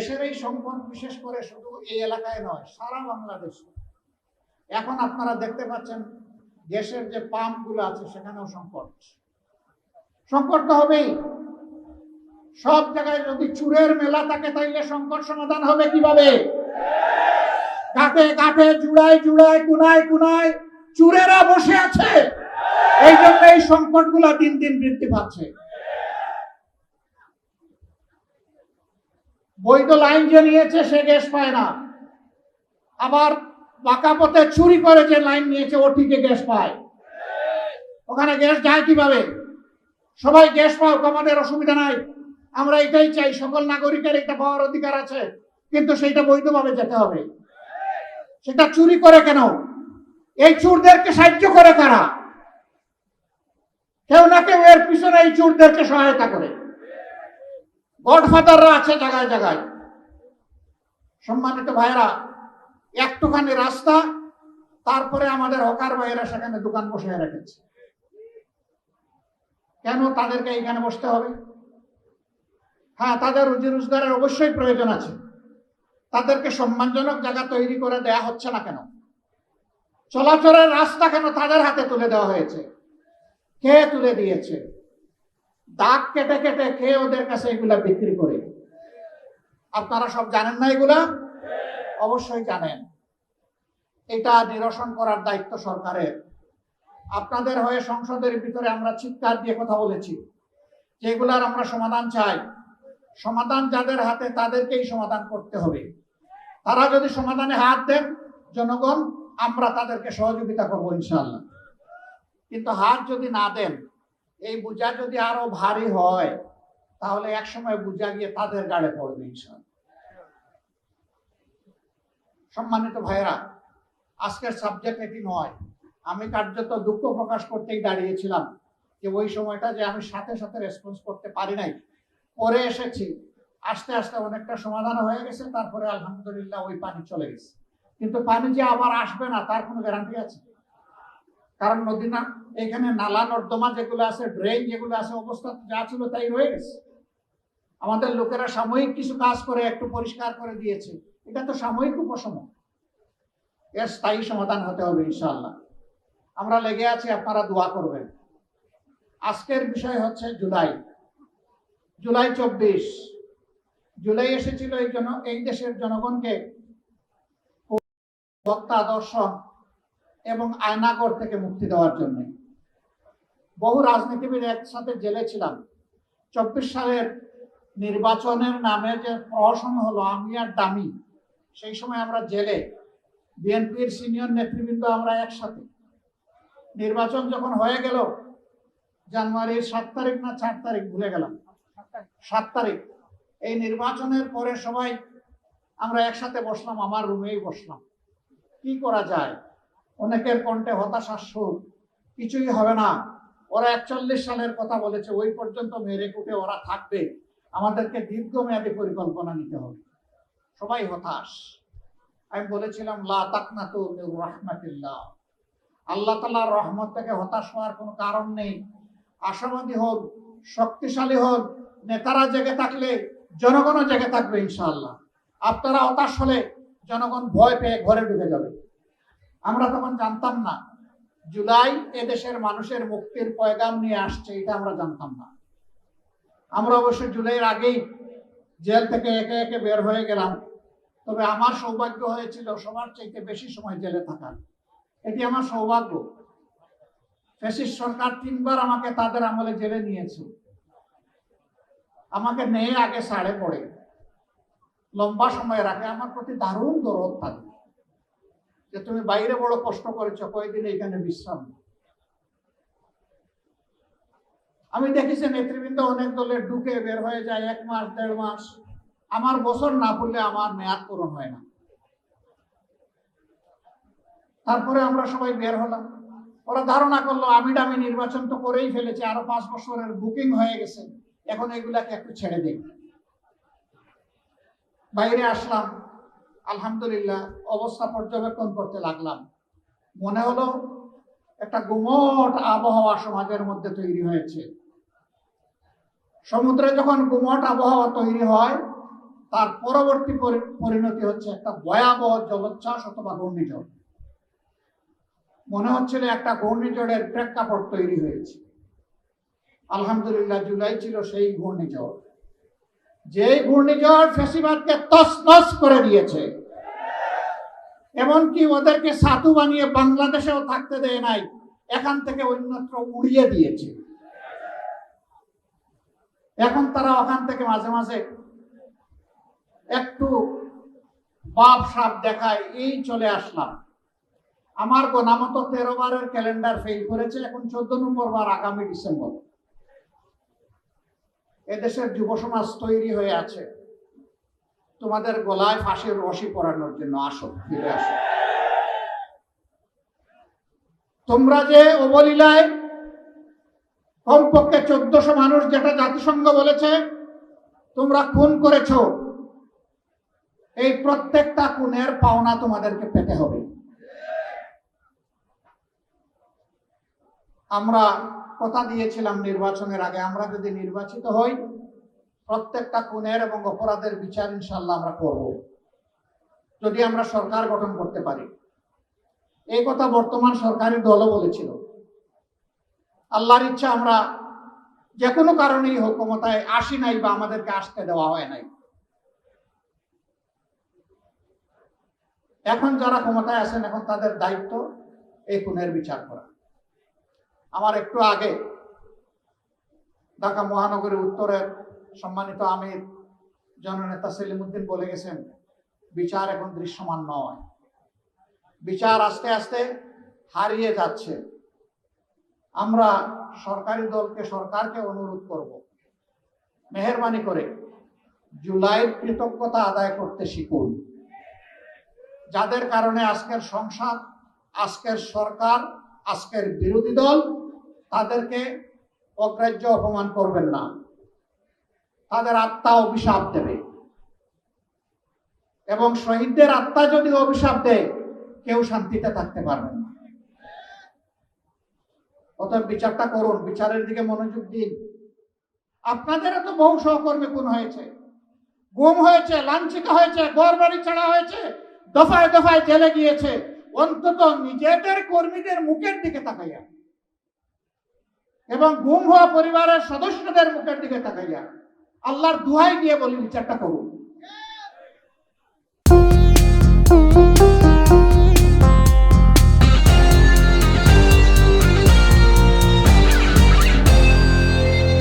দেশের এই সংকট বিশেষ করে শুধু এই এলাকায় নয়, সারা বাংলাদেশে। এখন আপনারা দেখতে পাচ্ছেন দেশের যে পাম্প গুলো আছে সেখানেও সংকট তো হবেই। সব জায়গায় যদি চুরের মেলা থাকে তাইলে সংকট সমাধান হবে কিভাবে? কাঠে কাঠে, জুড়ায় জুড়ায়, কুনায় কুনায় চুরেরা বসে আছে। এই জন্য এই সংকট গুলা দিন দিন বৃদ্ধি পাচ্ছে। বৈধ লাইন যে নিয়েছে সে গ্যাস পায় না, আবার বাঁকা পথে চুরি করে যে লাইন নিয়েছে ও ঠিকই গ্যাস পায়। ওখানে গ্যাস যায় কিভাবে? সবাই গ্যাস পাও, আমাদের অসুবিধা নাই, আমরা এটাই চাই, সকল নাগরিকের এটা পাওয়ার অধিকার আছে, কিন্তু সেইটা বৈধভাবে যেতে হবে। সেটা চুরি করে কেন? এই চোরদেরকে সাহায্য করে কারা? কেউ না কেউ এর পিছনে এই চোরদেরকে সহায়তা করে। গডফাদাররা আছে জায়গায় জায়গায়। সম্মানিত ভাইরা, একটুখানি রাস্তা, তারপরে আমাদের হকার ভাইয়েরা সেখানে দোকান বসিয়ে রেখেছে। কেন তাদেরকে এইখানে বসতে হবে? হ্যাঁ, তাদের রুজি রোজগারের অবশ্যই প্রয়োজন আছে, তাদেরকে সম্মানজনক জায়গা তৈরি করে দেয়া হচ্ছে না কেন? চলাচলের রাস্তা কেন তাদের হাতে তুলে দেওয়া হয়েছে? কে তুলে দিয়েছে? দাগ কেটে কেটে কে ওদের কাছে এগুলা বিক্রি করে? আপনারা সব জানেন না এগুলা? অবশ্যই জানেন। এটা নিরসন করার দায়িত্ব সরকারের। আপনাদের হয়ে সংসদের ভিতরে আমরা চিৎকার দিয়ে কথা বলেছি যে এগুলার আমরা সমাধান চাই। সমাধান যাদের হাতে তাদেরকেই সমাধান করতে হবে। তারা যদি সমাধানে হাত দেন, জনগণ আমরা তাদেরকে সহযোগিতা করবো ইনশাআল্লাহ। কিন্তু হাত যদি না দেন, এই বোঝা যদি আরো ভারী হয়, তাহলে একসময় বোঝা গিয়ে তাদের গাড়ে পড়বে ইনশাআল্লাহ। সম্মানিত ভাইরা, আজকের সাবজেক্ট এটি নয়। আমি কার্যত দুঃখ প্রকাশ করতেই দাঁড়িয়েছিলাম যে ওই সময়টা যে আমি সাথে সাথে রেসপন্স করতে পারি নাই, পরে এসেছি, আস্তে আস্তে অনেকটা সমাধান হয়ে গেছে। তারপরে আলহামদুলিল্লাহ ওই পানি চলে গেছে। কিন্তু পানি যে আবার আসবে না তার কোনো গ্যারান্টি আছে? কারণ নদী না, এখানে নালা নর্দমা যেগুলো আছে, ড্রেন যেগুলো আছে, অবস্থা যা ছিল তাই রয়ে গেছে। আমাদের লোকেরা সাময়িক কিছু কাজ করে একটু পরিষ্কার করে দিয়েছে, এটা তো সাময়িক উপশম। এর স্থায়ী সমাধান হতে হবে ইনশাআল্লাহ। আমরা লেগে আছি, আপনারা দোয়া করবেন। আজকের বিষয় হচ্ছে জুলাই 24। জুলাই এসেছিল এই দেশের জনগণকে বক্তা দর্শন এবং আয়নাগর থেকে মুক্তি দেওয়ার জন্য। বহু রাজনীতিবিদ একসাথে জেলে ছিলাম। 24 সালের নির্বাচনের নামে যে প্রহসন হলো আমি আর দামি, সেই সময় আমরা জেলে, বিএনপির সিনিয়র নেতৃবৃন্দ আমরা একসাথে। নির্বাচন যখন হয়ে গেল, জানুয়ারির 7 তারিখ না 4 তারিখ ভুলে গেলাম, 7 তারিখ, এই নির্বাচনের পরে সবাই আমরা একসাথে বসলাম, আমার রুমেই বসলাম। কি করা যায়? অনেকের কণ্ঠে হতাশার সুর, কিছুই হবে না, ওরা 41 সালের কথা বলেছে, ওই পর্যন্ত মেরে কুটে ওরা থাকবে, আমাদেরকে দীর্ঘমেয়াদী পরিকল্পনা নিতে হবে। সবাই হতাশ। আমি বলেছিলাম লা তাকনাতু মির রাহমাতিল্লাহ, আল্লাহ তাআলার রহমত থেকে হতাশ হওয়ার কোনো কারণ নেই। আশাবাদী হোক, শক্তিশালী হোক, নেতারা জেগে থাকলে জনগণও জেগে থাকবে ইনশাআল্লাহ। আপনারা হতাশ হলে জনগণ ভয় পেয়ে ঘরে ঢুকে যাবে। আমরা তখন জানতাম না জুলাই এদেশের মানুষের মুক্তির পয়গাম নিয়ে আসছে, এটা আমরা জানতাম না। আমরা অবশ্য জুলাইয়ের আগেই জেল থেকে একে একে বের হয়ে গেলাম। তবে আমার সৌভাগ্য হয়েছিল সবার চাইতে বেশি সময় জেলে থাকার। এটি আমার সৌভাগ্য। ফ্যাসিস্ট সরকার 3 বার আমাকে তাদের আমলে জেলে নিয়েছে। আমাকে নিয়ে আগে ছাড়ে পড়ে, লম্বা সময় রাখে, আমার প্রতি দারুণ দরদ থাকে যে তুমি বাইরে বড় কষ্ট করেছো, কয়েকদিন এখানে বিশ্রাম। আমি দেখেছি নেতৃবৃন্দ অনেক দলের ঢুকে বের হয়ে যায় 1 মাস 1.5 মাস। আমার বছর না পড়লে আমার মেয়াদ পূরণ হয় না। তারপরে আমরা সবাই বের হলাম। ওরা ধারণা করলো আমি নির্বাচন তো করেই ফেলেছি, আরো 5 বছরের বুকিং হয়ে গেছে, এখন এগুলাকে একটু ছেড়ে দিই। বাইরে আসলাম, আলহামদুলিল্লাহ অবস্থা পর্যবেক্ষণ করতে লাগলাম। মনে হলো একটা গুমট আবহাওয়া সমাজের মধ্যে তৈরি হয়েছে। সমুদ্রে যখন গুমট আবহাওয়া তৈরি হয়, তার পরবর্তী পরিণতি হচ্ছে একটা ভয়াবহ জলোচ্ছ্বাস অথবা ঘূর্ণিঝড়। মনে হচ্ছিল একটা ঘূর্ণিঝড়ের প্রেক্ষাপট তৈরি হয়েছে। আলহামদুলিল্লাহ, জুলাই ছিল সেই ঘূর্ণিঝড়, যেই ঘূর্ণিঝড় ফ্যাসিবাদকে তছনছ করে দিয়েছে, এমনকি ওদেরকে সাধু বানিয়ে বাংলাদেশেও থাকতে দেয় নাই, এখান থেকে অন্যত্র উড়িয়ে দিয়েছে। এখন তারা ওখান থেকে মাঝে মাঝে একটু বাপ সাপ দেখায়, এই চলে আসলাম। আমার গোনামতো 13 বারের ক্যালেন্ডার ফেল করেছে, এখন 14 নম্বর বার আগামী ডিসেম্বর। এদেশের যুব সমাজ তৈরি হয়ে আছে তোমাদের গলায় ফাঁসির রশি পরানোর জন্য। আসো, ফিরে আসো। তোমরা যে অবলীলায় কমপক্ষে 1400 মানুষ, যেটা জাতিসংঘ বলেছে, তোমরা খুন করেছো, এই প্রত্যেকটা খুনের পাওনা তোমাদেরকে পেতে হবে। আমরা কথা দিয়েছিলাম নির্বাচনের আগে, আমরা যদি নির্বাচিত হই, প্রত্যেকটা খুনের এবং অপরাধের বিচার ইনশাআল্লাহ আমরা করব, যদি আমরা সরকার গঠন করতে পারি। এই কথা বর্তমান সরকারি দলও বলেছিল। আল্লাহর ইচ্ছা আমরা যে কোনো কারণেই হোক ক্ষমতায় আসি নাই, বা আমাদেরকে আসতে দেওয়া হয় নাই। এখন যারা ক্ষমতায় আছেন, এখন তাদের দায়িত্ব এই খুনের বিচার করা। আমার একটু আগে ঢাকা মহানগরীর উত্তরের সম্মানিত আমির জননেতা সেলিমউদ্দিন বলে গেছেন, বিচার এখন দৃশ্যমান নয়, বিচার আস্তে আস্তে হারিয়ে যাচ্ছে। আমরা সরকারি দলকে, সরকারকে অনুরোধ করব, মেহেরবানি করে জুলাইয়ের কৃতজ্ঞতা আদায় করতে শিখুন। যাদের কারণে আজকের সংসদ, আজকের সরকার, আজকের বিরোধী দল, তাদেরকে অগ্রাহ্য অপমান করবেন না। তাদের আত্মা অভিশাপ দেবে, এবং শহীদদের আত্মা যদি অভিশাপ দেয়, কেউ শান্তিতে থাকতে পারবেন না। অতএব বিচারটা করুন, বিচারের দিকে মনোযোগ দিন। আপনাদের তো বহু সহকর্মী খুন হয়েছে, গুম হয়েছে, লাঞ্ছিত হয়েছে, ঘর বাড়ি ছাড়া হয়েছে, দফায় দফায় জেলে গিয়েছে। অন্তত নিজেদের কর্মীদের মুখের দিকে তাকাইয়া এবং গুম হওয়া পরিবারের সদস্যদের মুখের দিকে তাকাইয়া আল্লাহর দুহাই দিয়ে বলি, বিচারটা করুন।